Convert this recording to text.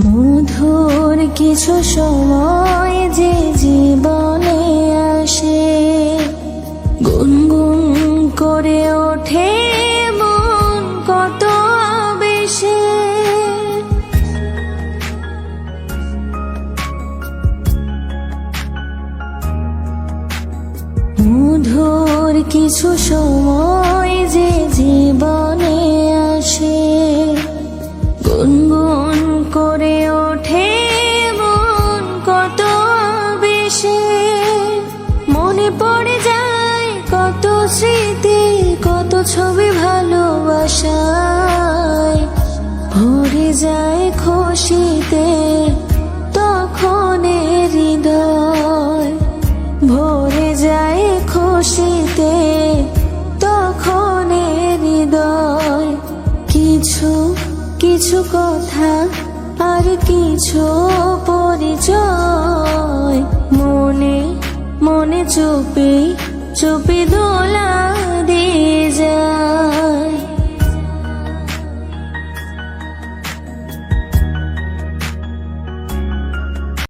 মধুর কিছু সময় যে জীবনে আসে, গুনগুন করে ওঠে মন কত আবেশে। মধুর কিছু সময় যে জীবনে আসে, গুনগুন করে ওঠে মন কত আবেশে। মনে পড়ে যায় কত স্মৃতি, কত ছবি ভালোবাসায়। ভরে যায় খুশিতে তখন হৃদয়, ভরে যায় খুশিতে তখন হৃদয়। কিছু কিছু কথা আর কিছু পরিচয়, মনে মনে চুপি